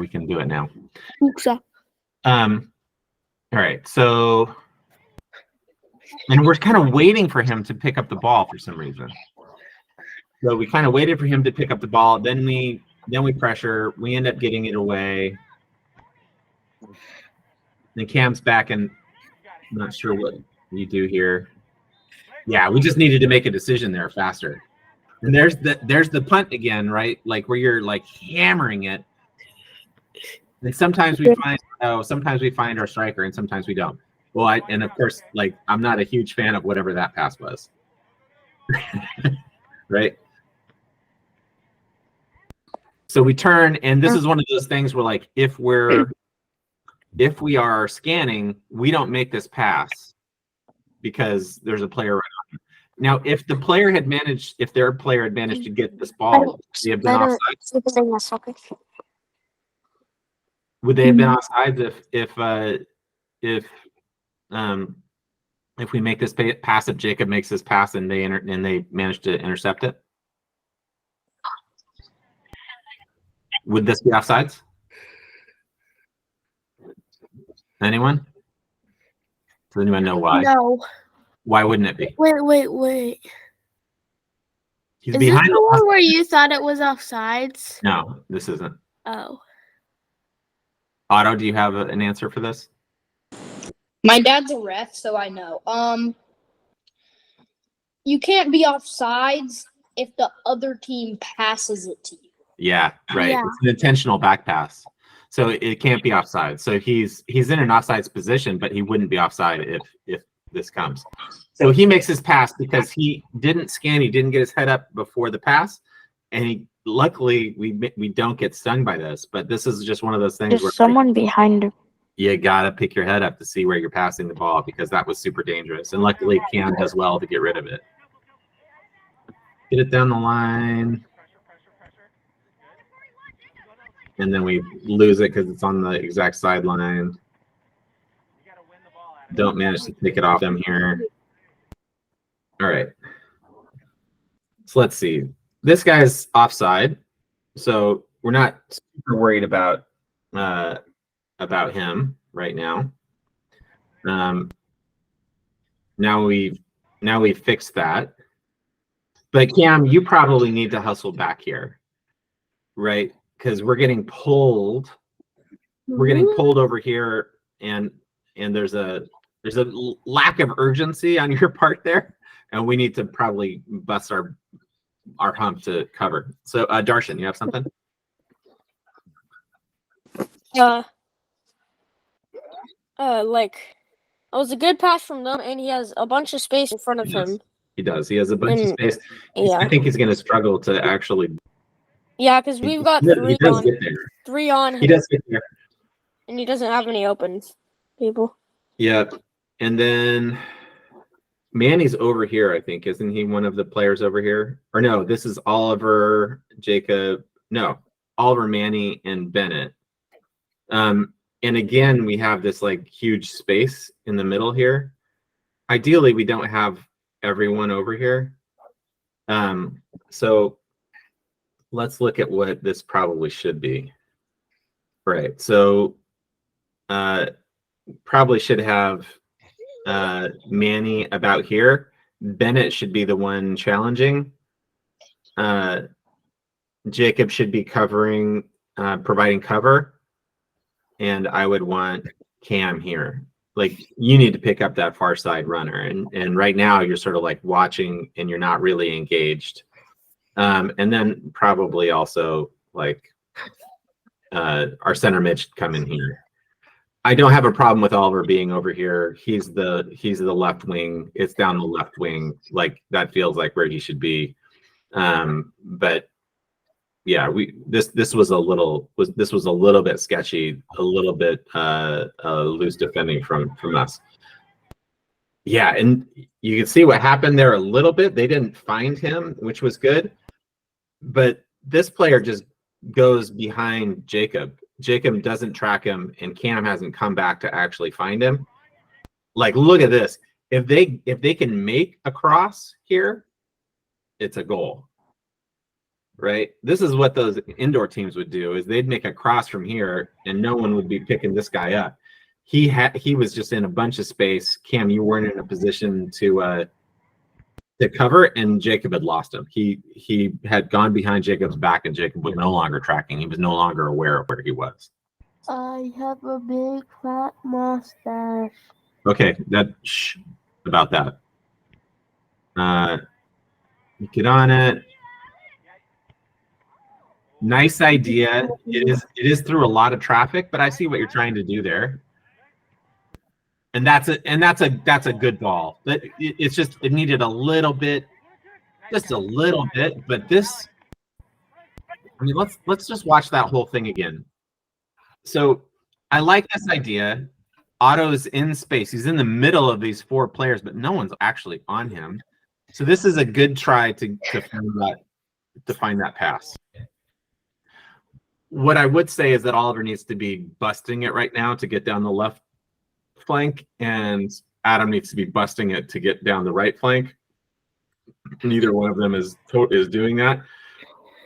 We can do it now. Uksa. All right, so, and we're kind of waiting for him to pick up the ball for some reason. So we kind of waited for him to pick up the ball. Then we pressure. We end up getting it away. Then Cam's back, and I'm not sure what you do here. Yeah, we just needed to make a decision there faster. And there's the punt again, right? Like where you're like hammering it. And sometimes we find our striker, and sometimes we don't. Well, and of course, like I'm not a huge fan of whatever that pass was. Right? So we turn, and this is one of those things where, like, if we are scanning, we don't make this pass because there's a player right on it. Now, if their player had managed to get this ball, they have been offside. Would they have been offside if we make this pass, if Jacob makes this pass and they manage to intercept it? Would this be offsides? Anyone? Does anyone know why? No. Why wouldn't it be? Wait. He's Is behind this the one where you thought it was offsides? No, this isn't. Oh. Otto, do you have an answer for this? My dad's a ref, so I know. You can't be offsides if the other team passes it to you. Yeah, right. Yeah. It's an intentional back pass. So it can't be offside. So he's in an offsides position, but he wouldn't be offside if this comes. So he makes his pass because he didn't scan, he didn't get his head up before the pass, and luckily we don't get stung by this. But this is just one of those things where Someone behind him. You gotta pick your head up to see where you're passing the ball, because that was super dangerous. And luckily Cam does well to get rid of it. Get it down the line. And then we lose it because it's on the exact sideline. Don't manage to pick it off them here. All right. So let's see. This guy's offside, so we're not super worried about him right now. Now we've fixed that. But Cam, you probably need to hustle back here, right? Because we're getting pulled. We're getting pulled over here, and there's a lack of urgency on your part there, and we need to probably bust our hump to cover. So, Darshan, you have something? Like, it was a good pass from them, and he has a bunch of space in front of him. He does. He has a bunch of space. Yeah. I think he's going to struggle to actually. Yeah, because we've got three on him. He does get there. And he doesn't have any open people. Yep. And then Manny's over here, I think. Isn't he one of the players over here? Or no, this is Oliver, Jacob. No, Oliver, Manny, and Bennett. And again, we have this like huge space in the middle here. Ideally, we don't have everyone over here. So let's look at what this probably should be. Right. So probably should have Manny about here. Bennett should be the one challenging. Jacob should be covering, providing cover. And I would want Cam here. Like, you need to pick up that far side runner. And right now you're sort of like watching and you're not really engaged. And then probably also like our center mid should come in here. I don't have a problem with Oliver being over here. He's the left wing. It's down the left wing. Like, that feels like where he should be. But yeah, this was a little bit sketchy, a little bit loose defending from us. Yeah, and you can see what happened there a little bit. They didn't find him, which was good. But this player just goes behind Jacob. Jacob doesn't track him, and Cam hasn't come back to actually find him. Like, look at this. If they can make a cross here, it's a goal. right? This is what those indoor teams would do: is they'd make a cross from here, and no one would be picking this guy up. He was just in a bunch of space. Cam, you weren't in a position to cover, and Jacob had lost him. He had gone behind Jacob's back, and Jacob was no longer tracking. He was no longer aware of where he was. I have a big fat mustache. Okay, about that. Get on it. Nice idea. It is through a lot of traffic, but I see what you're trying to do there. And that's a good ball. It's just, it needed a little bit, just a little bit. But this, I mean, let's just watch that whole thing again. So I like this idea. Otto's in space. He's in the middle of these 4 players, but no one's actually on him. So this is a good try to find that pass. What I would say is that Oliver needs to be busting it right now to get down the left flank, and Adam needs to be busting it to get down the right flank. Neither one of them is doing that.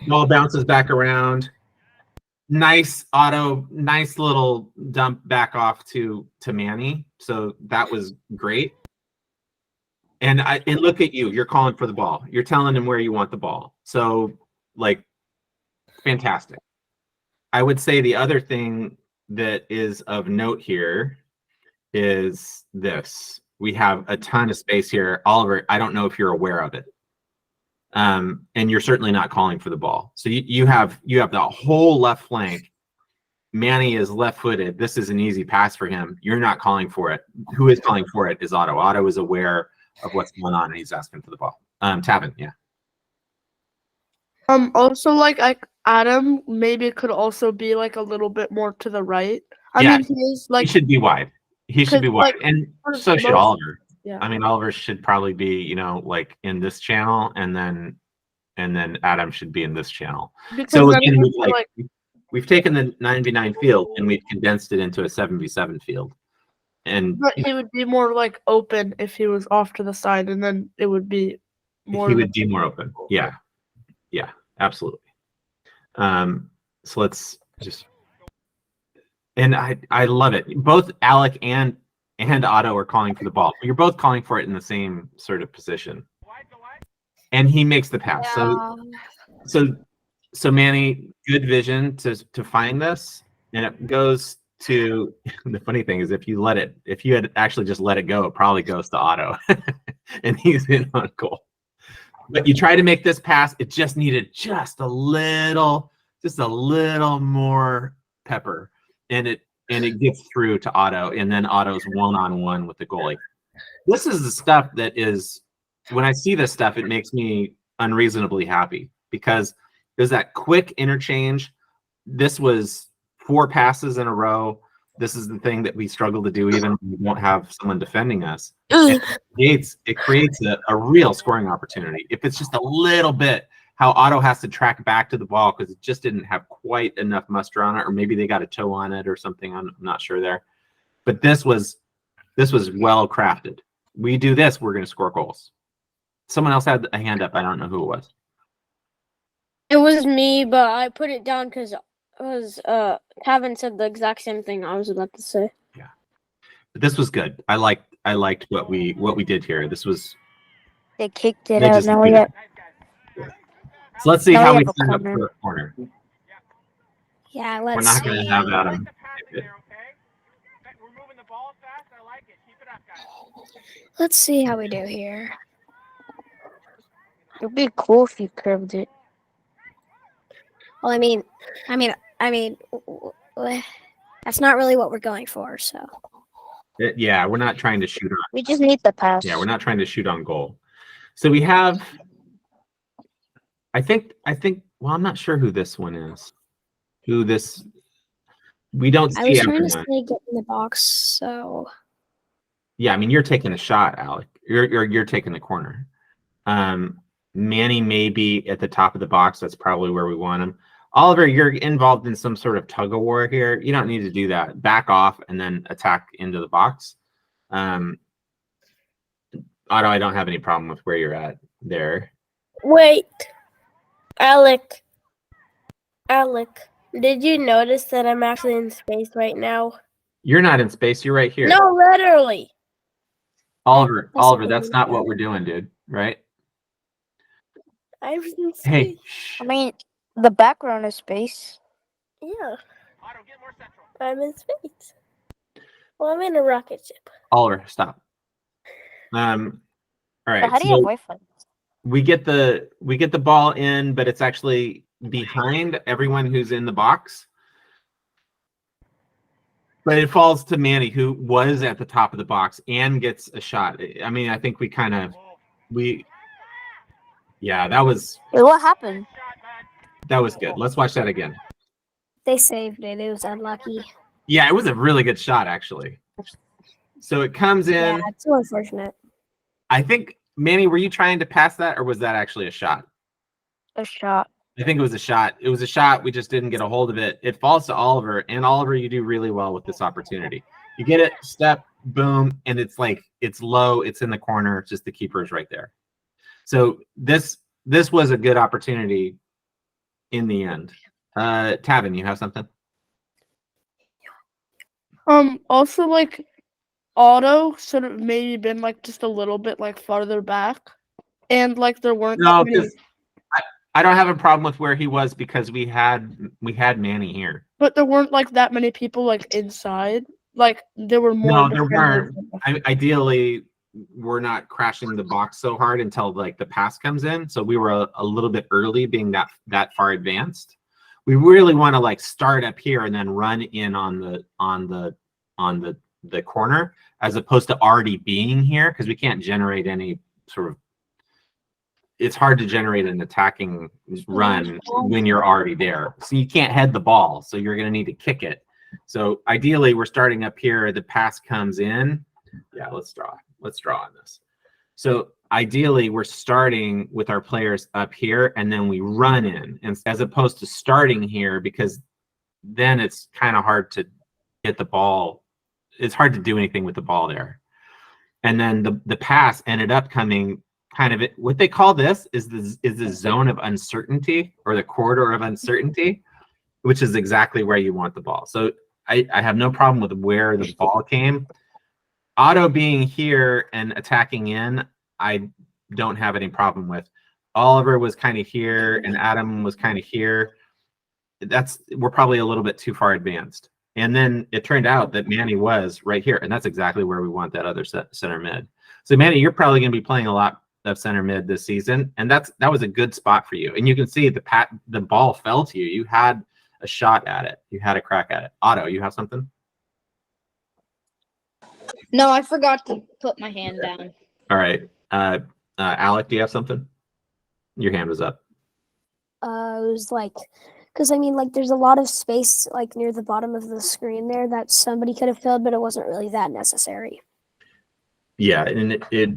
Ball bounces back around. Nice Otto, nice little dump back off to Manny. So that was great. And look at you. You're calling for the ball. You're telling him where you want the ball. So, like, fantastic. I would say the other thing that is of note here is this. We have a ton of space here. Oliver, I don't know if you're aware of it. And you're certainly not calling for the ball. So you have the whole left flank. Manny is left-footed. This is an easy pass for him. You're not calling for it. Who is calling for it is Otto. Otto is aware of what's going on, and he's asking for the ball. Tavin, yeah. Also, like Adam maybe could also be like a little bit more to the right. I Yeah, mean, he is like he should be wide. He should be wide, like, and for so should most- Oliver. yeah. I mean, Oliver should probably be, like in this channel, and then Adam should be in this channel. Because So then again, it's like we've taken the 9v9 field and we've condensed it into a 7v7 field. And but he would be more like open if he was off to the side, and then it would be more. he would be more open. Yeah. Yeah, absolutely. So let's just, and I love it. Both Alec and Otto are calling for the ball. You're both calling for it in the same sort of position. And he makes the pass. So Manny, good vision to find this, and it goes to, the funny thing is if you had actually just let it go, it probably goes to Otto, and he's in on goal. But you try to make this pass, it just needed just a little more pepper, and it gets through to Otto, and then Otto's one-on-one with the goalie. This is the stuff that is, when I see this stuff, it makes me unreasonably happy, because there's that quick interchange. This was 4 passes in a row. This is the thing that we struggle to do even when we don't have someone defending us. It creates a real scoring opportunity. If it's just a little bit, how Otto has to track back to the ball because it just didn't have quite enough muster on it, or maybe they got a toe on it or something. I'm not sure there. But this was well crafted. We do this, we're going to score goals. Someone else had a hand up. I don't know who it was. It was me, but I put it down because Tavin said the exact same thing I was about to say. Yeah, but this was good. I liked what we did here. This was. They kicked it They out. just Now we did have, So let's see Now how we we have a set up corner. for a corner. yeah, We're let's not see. going to have Adam. Let's see how we do here. It'd be cool if you curved it. Well, I mean, that's not really what we're going for. So Yeah, we're not trying to shoot on. we just need the pass. Yeah, we're not trying to shoot on goal. So we have. I think. Well, I'm not sure who this one is. Who this? We don't I see was trying to everyone. say get in the box. So Yeah, I mean, you're taking a shot, Alec. You're taking the corner. Manny may be at the top of the box. That's probably where we want him. Oliver, you're involved in some sort of tug of war here. You don't need to do that. Back off and then attack into the box. Otto, I don't have any problem with where you're at there. Wait, Alec, Alec, did you notice that I'm actually in space right now? You're not in space. You're right here. No, literally. Oliver, That's Oliver, what that's I'm not what saying. we're doing, dude. Right? I was in space. Hey, I mean, the background is space. Yeah. I'm in space. Well, I'm in a rocket ship. Oliver, stop. All But right. how do you have So Wi-Fi? we get the ball in, but it's actually behind everyone who's in the box. But it falls to Manny, who was at the top of the box and gets a shot. I mean, I think yeah, that was Wait, what happened? good. Let's watch that again. They saved it. It was unlucky. Yeah, it was a really good shot, actually. So it comes in. it's so unfortunate. I think, Manny, were you trying to pass that, or was that actually a shot? A shot. I think it was a shot. It was a shot. We just didn't get a hold of it. It falls to Oliver, and Oliver, you do really well with this opportunity. You get it, step, boom, and it's like it's low. It's in the corner. Just the keeper is right there. So this was a good opportunity in the end. Tavin, you have something? Also, like, Otto should have maybe been like just a little bit like farther back, and like there weren't No, that many, because I don't have a problem with where he was because we had Manny here. but there weren't like that many people like inside. Like there were more. No, there weren't. Ideally, we're not crashing the box so hard until like the pass comes in. So we were a little bit early, being that far advanced. We really want to like start up here and then run in on the corner, as opposed to already being here, because we can't generate any sort of. It's hard to generate an attacking run when you're already there. So you can't head the ball. So you're going to need to kick it. So ideally, we're starting up here. The pass comes in. Yeah, let's draw on this. So ideally, we're starting with our players up here, and then we run in, and as opposed to starting here, because then it's kind of hard to get the ball. It's hard to do anything with the ball there. And then the pass ended up coming kind of what they call this is the zone of uncertainty, or the corridor of uncertainty, which is exactly where you want the ball. So I have no problem with where the ball came. Otto being here and attacking in, I don't have any problem with. Oliver was kind of here, and Adam was kind of here. We're probably a little bit too far advanced. And then it turned out that Manny was right here, and that's exactly where we want that other center mid. So Manny, you're probably going to be playing a lot of center mid this season, and that was a good spot for you. And you can see the ball fell to you. You had a shot at it. You had a crack at it. Otto, you have something? No, I forgot to put my hand down. All right. Alec, do you have something? Your hand was up. It was like, because I mean, like, there's a lot of space like near the bottom of the screen there that somebody could have filled, but it wasn't really that necessary. Yeah, and it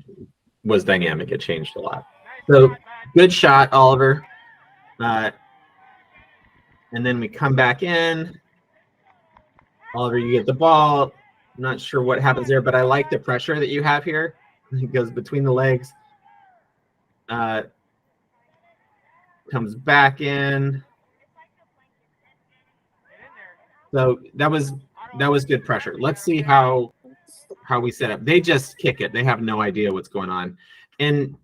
was dynamic. It changed a lot. So good shot, Oliver. And then we come back in. Oliver, you get the ball. I'm not sure what happens there, but I like the pressure that you have here. It goes between the legs. Comes back in. So that was good pressure. Let's see how we set up. They just kick it. They have no idea what's going on. And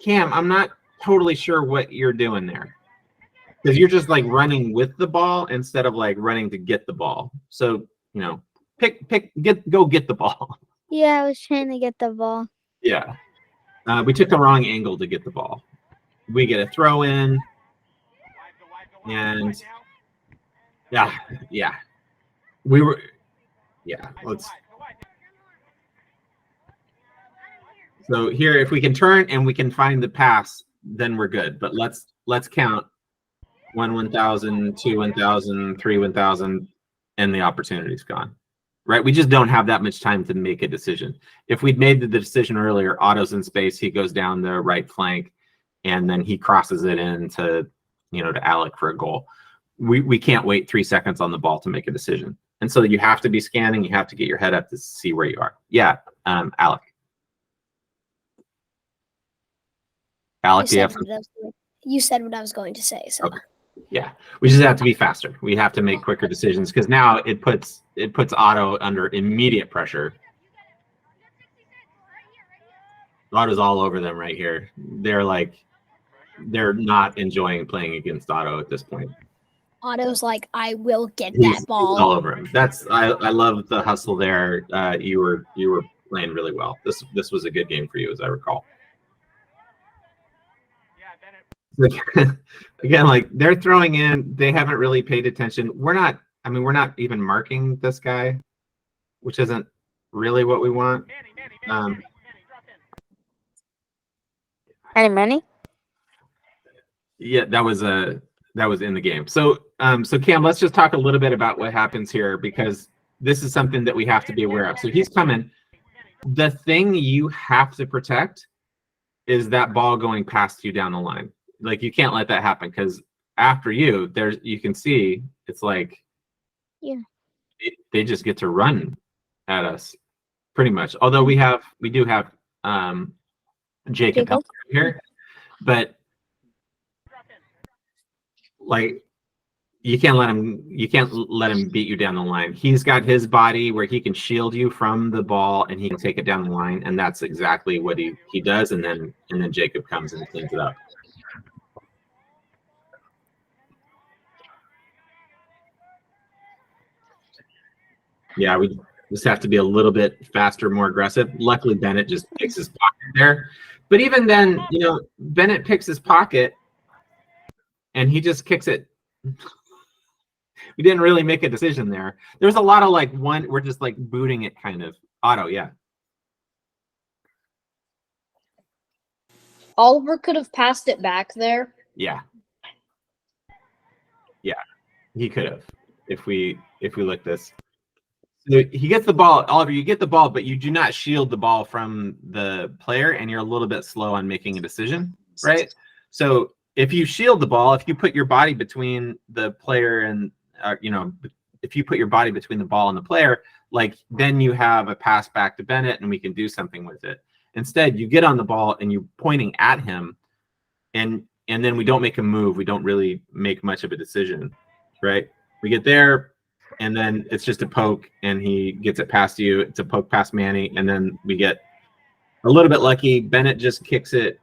Cam, I'm not totally sure what you're doing there, because you're just like running with the ball instead of like running to get the ball. So, you know, go get the ball. Yeah, I was trying to get the ball. Yeah. We took the wrong angle to get the ball. We get a throw in. And yeah. Let's. So here, if we can turn and we can find the pass, then we're good. But let's count 1,000, 2 1,000, 3 1,000, and the opportunity's gone. Right? We just don't have that much time to make a decision. If we'd made the decision earlier, Otto's in space, he goes down the right flank, and then he crosses it into, to Alec for a goal. We can't wait 3 seconds on the ball to make a decision. And so you have to be scanning, you have to get your head up to see where you are. Yeah, Alec. Alec, do you have something? You said what I was going to say. So. Okay. Yeah, we just have to be faster. We have to make quicker decisions because now it puts Otto under immediate pressure. Otto's all over them right here. They're not enjoying playing against Otto at this point. Otto's like, I will get He's that ball. all over him. I love the hustle there. You were playing really well. This was a good game for you, as I recall. Again, like they're throwing in, they haven't really paid attention. We're not even marking this guy, which isn't really what we want. Manny? Yeah, that was in the game. So Cam, let's just talk a little bit about what happens here because this is something that we have to be aware of. So he's coming. The thing you have to protect is that ball going past you down the line. Like you can't let that happen because after you, you can see it's like they just get to run at us pretty much. Although we do have Jacob here, but like you can't let him beat you down the line. He's got his body where he can shield you from the ball and he can take it down the line, and that's exactly what he does. And then Jacob comes and cleans it up. Yeah, we just have to be a little bit faster, more aggressive. Luckily, Bennett just picks his pocket there. But even then, Bennett picks his pocket and he just kicks it. We didn't really make a decision there. There was a lot of we're just like booting it kind of. Otto, yeah. Oliver could have passed it back there. Yeah. Yeah, he could have if we look this. So he gets the ball. Oliver, you get the ball, but you do not shield the ball from the player, and you're a little bit slow on making a decision, right? So if you shield the ball, if you put your body between the player and, if you put your body between the ball and the player, then you have a pass back to Bennett, and we can do something with it. Instead, you get on the ball and you're pointing at him, and then we don't make a move. We don't really make much of a decision, right? We get there. And then it's just a poke, and he gets it past you. It's a poke past Manny, and then we get a little bit lucky. Bennett just kicks it.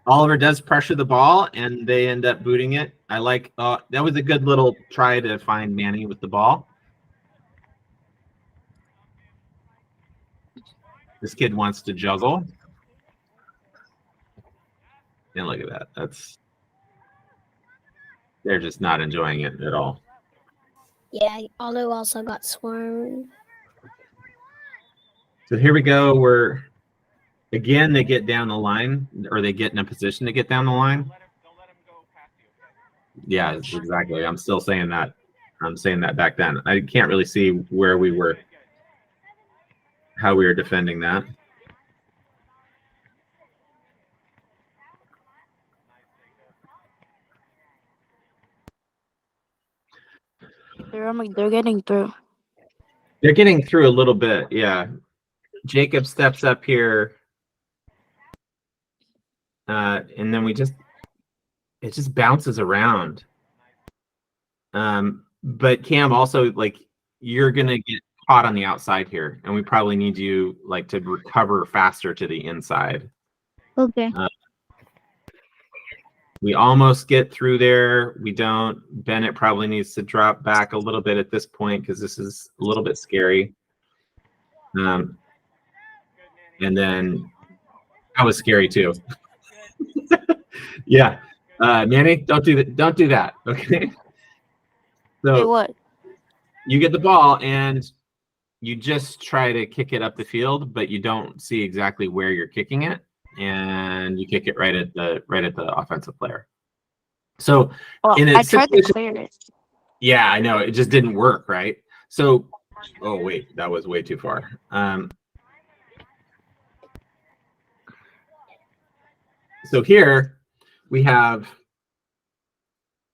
Oliver does pressure the ball, and they end up booting it. I like that was a good little try to find Manny with the ball. This kid wants to juggle. And look at that. They're just not enjoying it at all. Yeah, Otto also got swarmed. So here we go. Again, they get down the line, or they get in a position to get down the line. Yeah, exactly. I'm still saying that. I'm saying that back then. I can't really see where we were, how we were defending that. They're getting through. They're getting through a little bit, yeah. Jacob steps up here. And then it just bounces around. But Cam, also, you're going to get caught on the outside here, and we probably need you, to recover faster to the inside. Okay. We almost get through there. We don't. Bennett probably needs to drop back a little bit at this point because this is a little bit scary. And then that was scary too. Yeah. Manny, don't do that. Don't do that. Okay. So Wait, what? You get the ball and you just try to kick it up the field, but you don't see exactly where you're kicking it. And you kick it right at the offensive player. So I tried to clear it. Yeah, I know. It just didn't work, right? So, oh wait, that was way too far. So here you have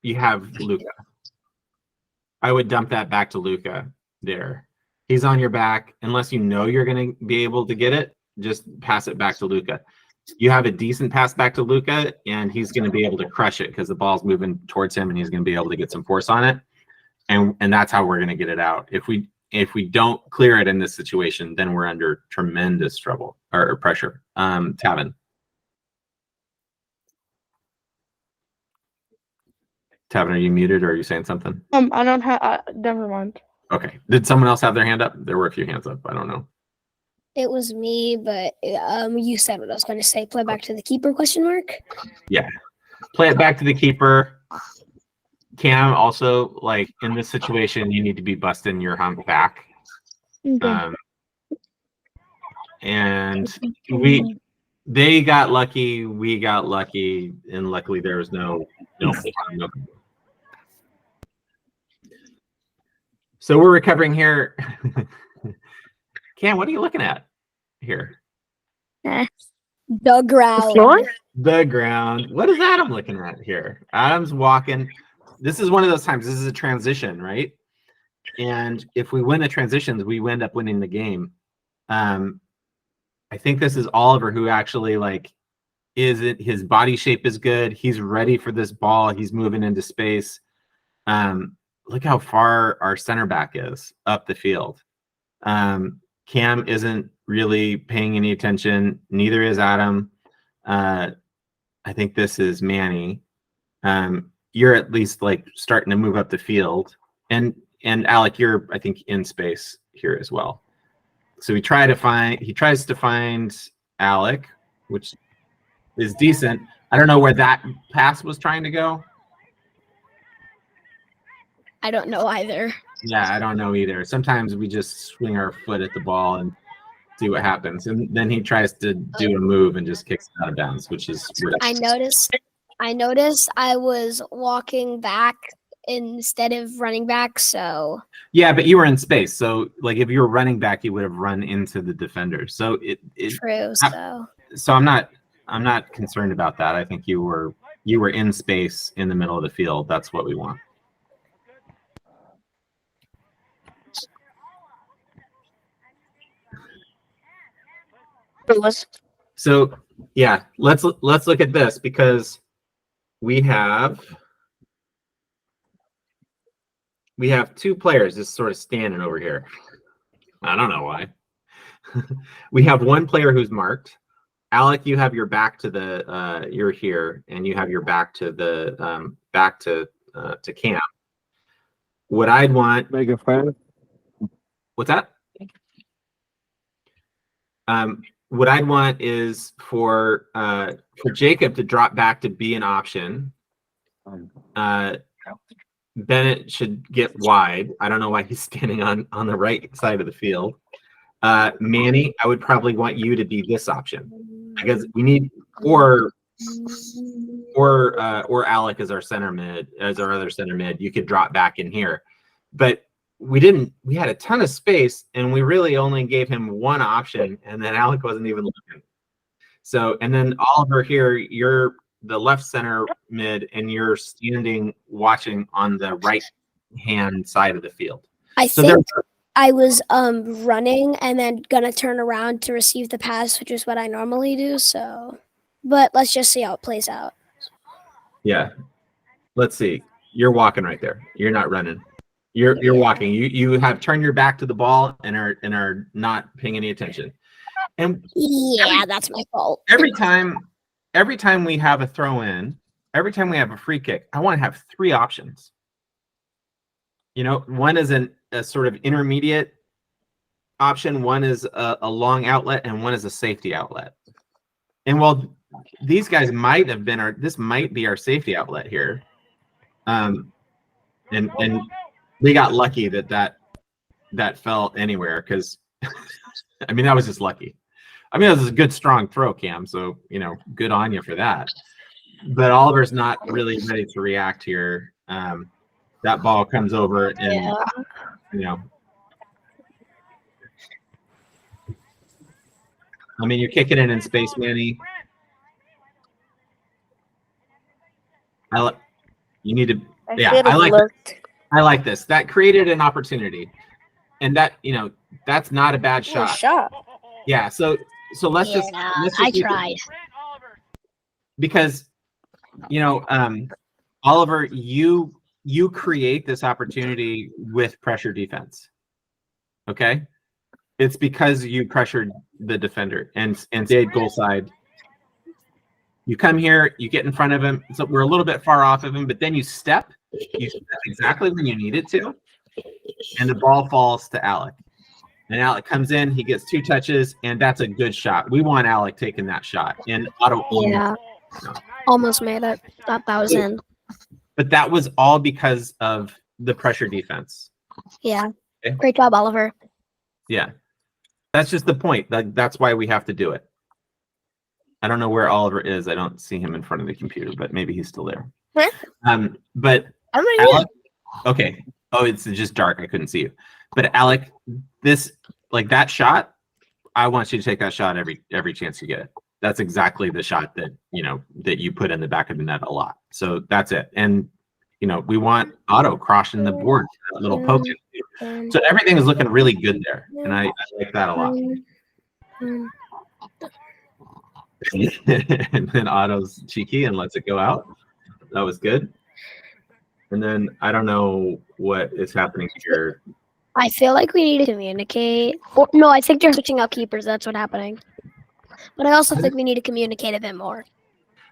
Luca. I would dump that back to Luca there. He's on your back. Unless you know you're going to be able to get it, just pass it back to Luca. you have a decent pass back to Luca, and he's going to be able to crush it because the ball's moving towards him, and he's going to be able to get some force on it. And that's how we're going to get it out. If we don't clear it in this situation, then we're under tremendous trouble or pressure. Tavin. Tavin, are you muted or are you saying something? I don't have. Never mind. Okay. Did someone else have their hand up? There were a few hands up. I don't know. It was me, but you said what I was going to say. Play back to the keeper? Question mark. Yeah. Play it back to the keeper. Cam, also, like in this situation, you need to be busting your hump back. Okay. And they got lucky, we got lucky, and luckily there was no. So we're recovering here. Cam, what are you looking at here? The ground. The ground. What is Adam looking at here? Adam's walking. This is one of those times. This is a transition, right? And if we win the transitions, we end up winning the game. I think this is Oliver who actually his body shape is good. He's ready for this ball. He's moving into space. Look how far our center back is up the field. Cam isn't really paying any attention. Neither is Adam. I think this is Manny. You're at least starting to move up the field. And Alec, you're, I think, in space here as well. So he tries to find Alec, which is decent. I don't know where that pass was trying to go. I don't know either. Yeah, I don't know either. Sometimes we just swing our foot at the ball and see what happens. And then he tries to do a move and just kicks it out of bounds, which is ridiculous. I noticed I was walking back instead of running back, so yeah, but you were in space, so if you were running back, you would have run into the defender. So true. So I'm not concerned about that. I think you were in space in the middle of the field. That's what we want. So yeah, let's look at this because we have two players just sort of standing over here. I don't know why. We have one player who's marked. Alec, you have your back to the you're here, and you have your back to the to Cam. What I'd want. Make a friend. What's that? What I'd want is for Jacob to drop back to be an option. Bennett should get wide. I don't know why he's standing on the right side of the field. Manny, I would probably want you to be this option because we need or Alec as our center mid, as our other center mid. You could drop back in here, but we had a ton of space and we really only gave him one option, and then Alec wasn't even looking. So, and then Oliver here, you're the left center mid and you're standing watching on the right hand side of the field. I think I was running and then gonna turn around to receive the pass, which is what I normally do. So, but let's just see how it plays out. Yeah, let's see. You're walking right there. You're not running. You're walking. You have turned your back to the ball and are not paying any attention. And yeah, that's my fault. Every time we have a throw in, every time we have a free kick, I want to have three options. One is a sort of intermediate option, one is a long outlet, and one is a safety outlet. And while these guys might have been this might be our safety outlet here. And we got lucky that fell anywhere because I mean that was just lucky. I mean, that was a good strong throw, Cam. So good on you for that. But Oliver's not really ready to react here. That ball comes over and I mean, you're kicking it in space, Manny. You need to. I like this. That created an opportunity, and that's not a bad shot. Shot. Yeah. So let's just. I tried. because Oliver, you create this opportunity with pressure defense. Okay, it's because you pressured the defender and stayed goal side. You come here, you get in front of him. So we're a little bit far off of him, but then you step exactly when you need it to, and the ball falls to Alec. And Alec comes in, he gets 2 touches, and that's a good shot. We want Alec taking that shot. And Otto Almost made it. Thought that was in. But that was all because of the pressure defense. Yeah. Okay. Great job, Oliver. Yeah. That's just the point. That's why we have to do it. I don't know where Oliver is. I don't see him in front of the computer, but maybe he's still there. Huh? But I'm right here. Alec, okay. Oh, it's just dark. I couldn't see you. But Alec, that shot, I want you to take that shot every chance you get it. That's exactly the shot that you put in the back of the net a lot. So that's it. And we want Otto crossing the board, that little poke. So everything is looking really good there, and I like that a lot. And then Otto's cheeky and lets it go out. That was good. And then I don't know what is happening here. I feel like we need to communicate. Or, no, I think they're switching out keepers. That's what's happening. But I also think we need to communicate a bit more.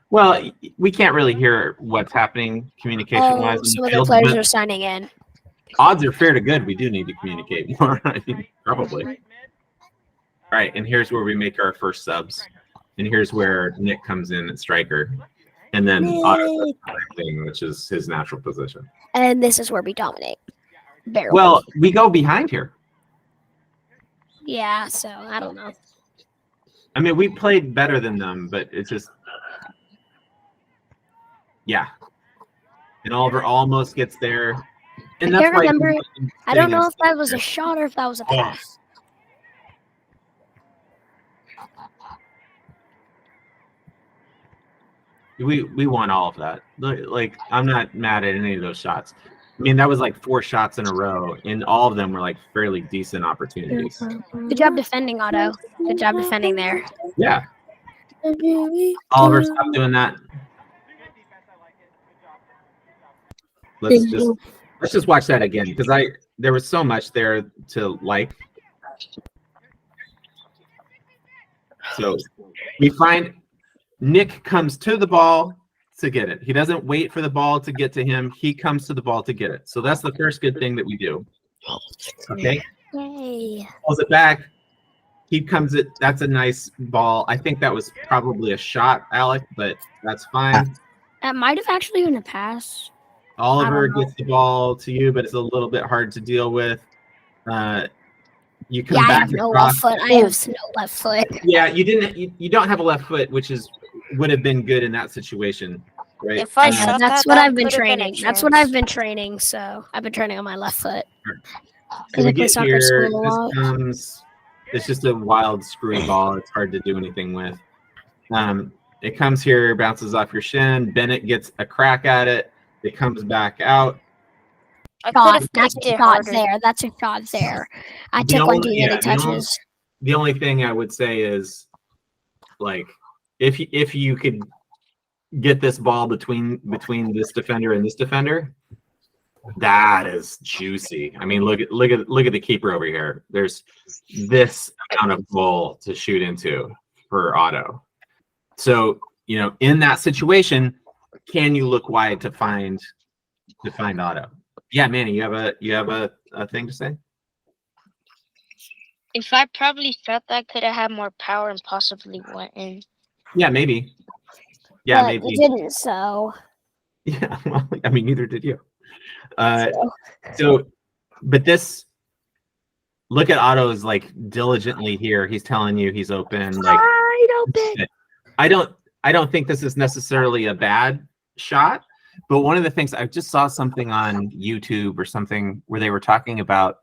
Well, we can't really hear what's happening communication-wise. Some of the players are signing in. Odds are fair to good. We do need to communicate more. I mean, probably. All right, and here's where we make our first subs. And here's where Nick comes in at striker. And then Otto, which is his natural position. And this is where we dominate. Barely. Well, we go behind here. Yeah, so I don't know. I mean, we played better than them, but it's just, yeah. And Oliver almost gets there. And I that's can't why remember. I don't know if that was a shot or if that was a pass. We want all of that. Like, I'm not mad at any of those shots. I mean, that was like 4 shots in a row, and all of them were like fairly decent opportunities. Good job defending, Otto. Good job defending there. Yeah. Oliver, stop doing that. Let's just watch that again, because there was so much there to like. So we find Nick comes to the ball to get it. He doesn't wait for the ball to get to him. He comes to the ball to get it. So that's the first good thing that we do. Okay. Yay. Pulls it back. He comes it. That's a nice ball. I think that was probably a shot, Alec, but that's fine. That might have actually been a pass. Oliver gets the ball to you, but it's a little bit hard to deal with. You come Yeah, I back have no across. left foot. I have no left foot. Yeah, you don't have a left foot, which would have been good in that situation, right? If I shot That's that, what that I've been could have been a training. That's chance. what I've been training. So I've been training on my left foot. So we I play get soccer here. school a This lot. comes. It's just a wild, screwy ball. It's hard to do anything with. It comes here, bounces off your shin. Bennett gets a crack at it. It comes back out. I could Shot. have That's kicked a it shot harder. there. That's a shot there. I The took one only- too yeah, many the only- touches. The only thing I would say is, like, if you could get this ball between this defender and this defender, that is juicy. I mean, look at the keeper over here. There's this amount of goal to shoot into for Otto. So, in that situation, can you look wide to find Otto? Yeah, Manny, you have a thing to say? If I probably shot that, could have had more power and possibly went in. Yeah, maybe. Yeah, But maybe. you didn't. So Yeah, well, I mean, neither did you. So, but this, look at Otto's like diligently here. He's telling you he's open. Like, I don't think this is necessarily a bad shot, but one of the things I just saw something on YouTube or something where they were talking about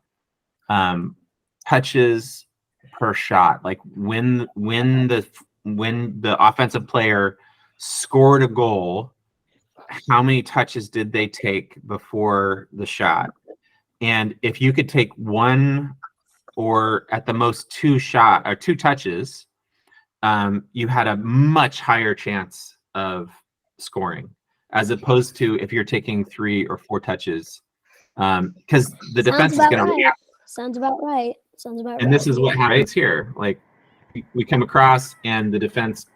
touches per shot, like when the offensive player scored a goal, how many touches did they take before the shot? And if you could take one or at the most 2 touches, you had a much higher chance of scoring, as opposed to if you're taking 3 or 4 touches, because the defense is about going to right. react. Sounds about right. Sounds about And right. this is what happens here. Like we come across and the defense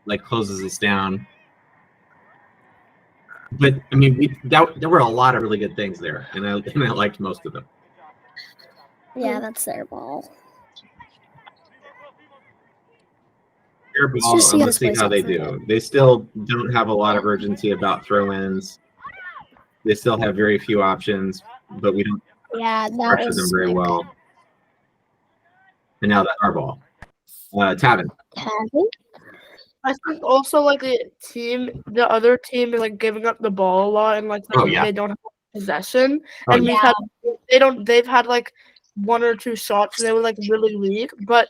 like closes us down. But I mean, there were a lot of really good things there, and I liked most of them. Yeah, that's their ball. Fair ball, just see and how let's this see plays how out they for a do. They still don't have a lot of urgency about throw-ins. They still have very few options, but we don't Yeah, that pressure them was very well. And now that's our ball. Tavin. I think also like the other team is like giving up the ball a lot, and like they don't have possession. Oh, And yeah. they've had like 1 or 2 shots, and they were like really weak. But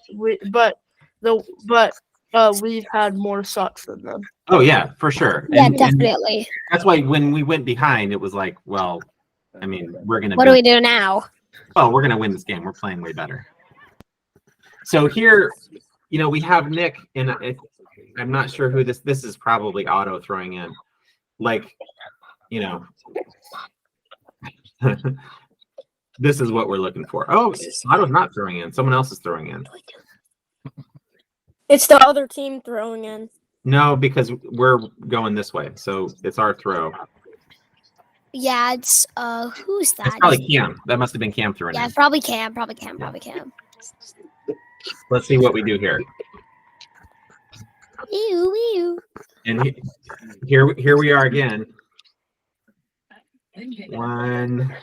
we've had more shots than them. Oh yeah, for sure. Yeah, And definitely. that's why when we went behind, it was like, well, I mean, we're gonna. What do we do now? Well, we're gonna win this game. We're playing way better. So here, we have Nick, and I'm not sure who this is. Probably Otto throwing in, like, this is what we're looking for. Oh, Otto's not throwing in. Someone else is throwing in. It's the other team throwing in. No, because we're going this way, so it's our throw. Yeah, it's who's that? That's probably Cam. That must have been Cam throwing Yeah, in. probably Cam. Let's see what we do here. Ew. And here we are again. 1,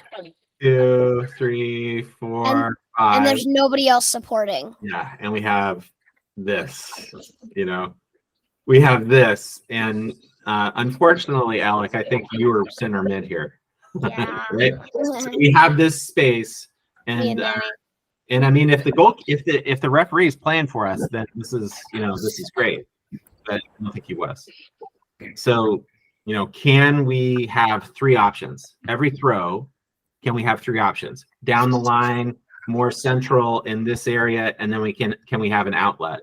2, 3, 4, 5. And there's nobody else supporting. Yeah, and we have this. We have this, and unfortunately, Alec, I think you were center mid here. Yeah. Right? So we have this space, and I mean, if the referee is playing for us, then this is great. But I don't think he was. So, can we have 3 options every throw? Can we have 3 options down the line, more central in this area, and then can we have an outlet?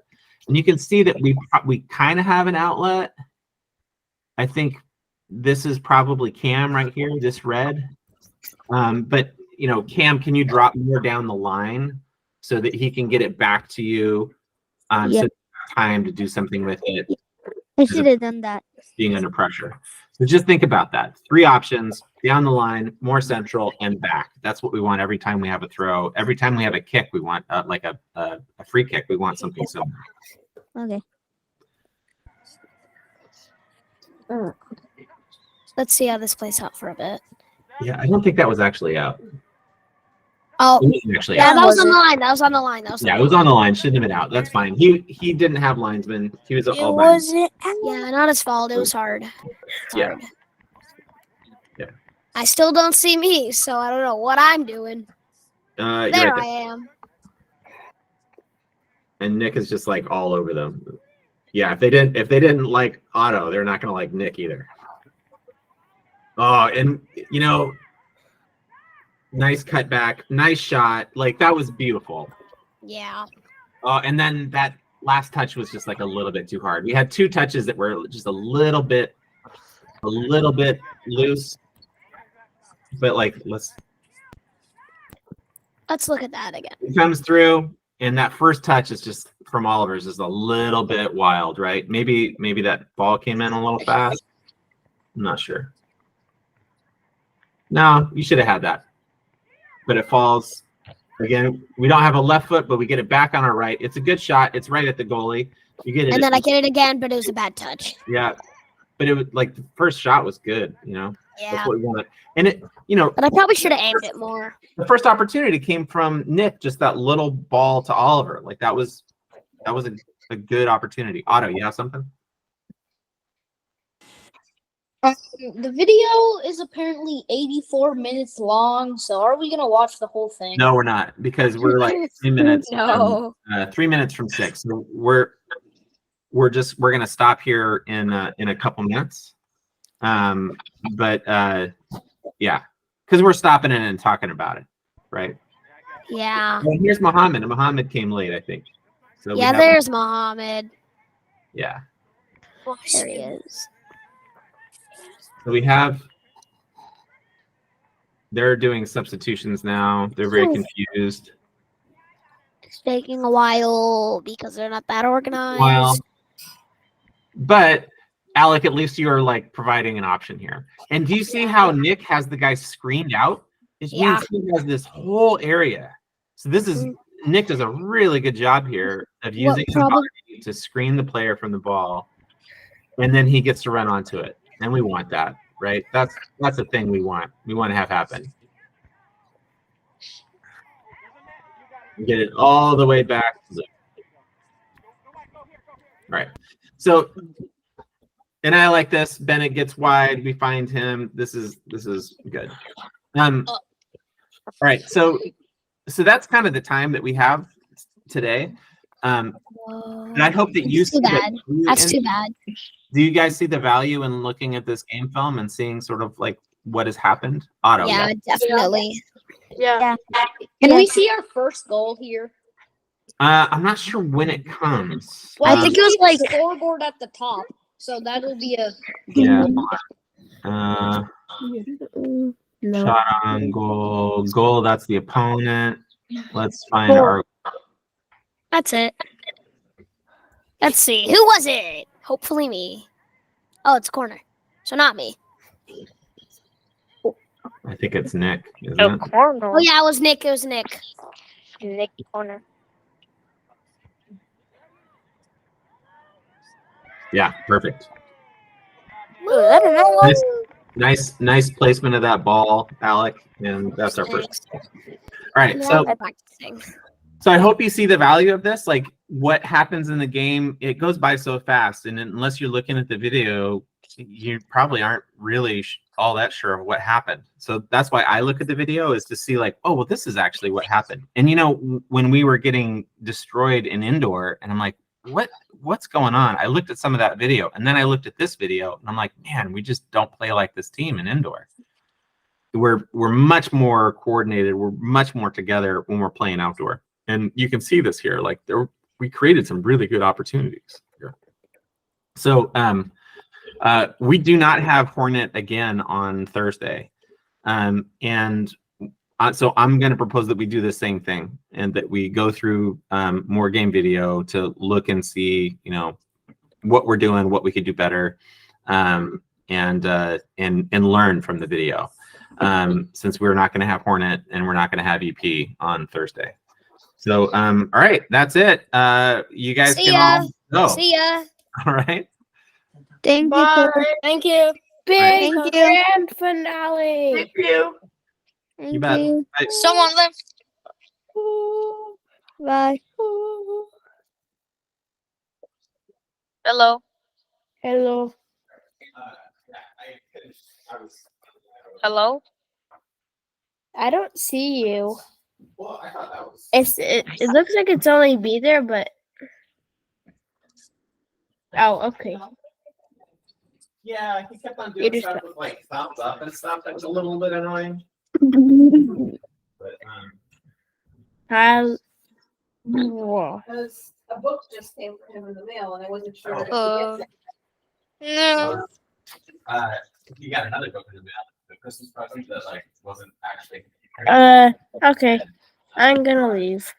And you can see that we kind of have an outlet. I think this is probably Cam right here, this red. But Cam, can you drop more down the line so that he can get it back to you? So you have time to do something with it. I should have done that. Being under pressure. So just think about that. 3 options down the line, more central, and back. That's what we want every time we have a throw. Every time we have a kick, we want like a free kick. We want something similar. Okay. Let's see how this plays out for a bit. Yeah, I don't think that was actually out. Oh, It wasn't actually yeah, out. that was on the line. That was on the line. Yeah, it was on the line. Shouldn't have been out. That's fine. He didn't have linesmen. He was all by himself. Yeah, not his fault. It was hard. It's Yeah. hard. Yeah. I still don't see me, so I don't know what I'm doing. You're There right I am. And Nick is just like all over them. Yeah, if they didn't like Otto, they're not gonna like Nick either. Oh, and nice cutback, nice shot. Like that was beautiful. Yeah. And then that last touch was just like a little bit too hard. We had 2 touches that were just a little bit loose. But like let's Let's look at that again. It comes through, and that first touch is just from Oliver's is a little bit wild, right? Maybe that ball came in a little fast. I'm not sure. No, you should have had that. But it falls. Again, we don't have a left foot, but we get it back on our right. It's a good shot. It's right at the goalie. You get it. And then I get it again, but it was a bad touch. Yeah. But it was like the first shot was good, That's Yeah. what we wanted. And it, But I probably should have aimed it more. the first opportunity came from Nick, just that little ball to Oliver. Like that was a good opportunity. Otto, you have something? The video is apparently 84 minutes long, so are we gonna watch the whole thing? No, we're not, because we're like 3 minutes. No. 3 minutes from 6. So we're gonna stop here in a couple minutes. Yeah, because we're stopping it and talking about it, right? Yeah. Well, here's Mohammed. And Mohammed came late, I think. So we Yeah, have- there's Mohammed. Yeah. There he is. So we have. They're doing substitutions now. They're very confused. It's taking a while because they're not that organized. Well, but Alec, at least you're like providing an option here. And do you see how Nick has the guy screened out? It means he has this whole area. So this is Nick does a really good job here of using his body to screen the player from the ball, and then he gets to run onto it. And we want that, right? That's the thing we want. We want to have happen. Get it all the way back. Right. So, and I like this. Bennett gets wide. We find him. This is good. All right. So that's kind of the time that we have today. And I hope that you see that. That's too bad. Do you guys see the value in looking at this game film and seeing sort of like what has happened? Otto. Yeah, definitely. Yeah. Can we see our first goal here? I'm not sure when it comes. Well, I think it was like scoreboard at the top, so that'll be a Yeah. Shot on goal. Goal, that's the opponent. Let's find our. That's it. Let's see. Who was it? Hopefully me. Oh, it's corner. So not me. I think it's Nick. Isn't Oh, it? corner. Oh yeah, it was Nick. It was Nick. Nick corner. Yeah, perfect. I don't know. Nice placement of that ball, Alec. And that's our first. All right. So I hope you see the value of this. Like what happens in the game, it goes by so fast. And unless you're looking at the video, you probably aren't really all that sure of what happened. So that's why I look at the video, is to see like, oh, well, this is actually what happened. And you know, when we were getting destroyed in indoor, and I'm like, what's going on? I looked at some of that video, and then I looked at this video, and I'm like, man, we just don't play like this team in indoor. We're much more coordinated. We're much more together when we're playing outdoor. And you can see this here. Like we created some really good opportunities here. So we do not have Hornet again on Thursday. So I'm going to propose that we do the same thing, and that we go through more game video to look and see, you know, what we're doing, what we could do better, and learn from the video. Since we're not going to have Hornet and we're not going to have EP on Thursday. So, all right, that's it. You guys See can ya. all go. See ya. All right. Thank Bye. Thank you. Big grand finale. Thank you. You bet. Bye. Someone left. Bye. Hello. Hello. Hello. I don't see you. Well, I thought that was. It looks like it's only be there, but oh, okay. Yeah, he kept on You doing just stuff with like thumbs up and stuff. That was a little bit annoying. But Whoa. Because a book just came for him in the mail, and I wasn't sure if he gets it. No. you got another book in the mail. The Christmas present that like wasn't actually. Okay. I'm gonna leave.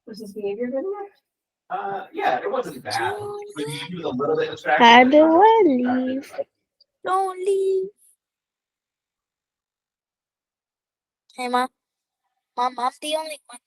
Was his behavior good enough? Yeah, it wasn't bad. But he was a little bit distracted. How do I leave? Don't leave. Hey, Mom. Mom, I'm the only one.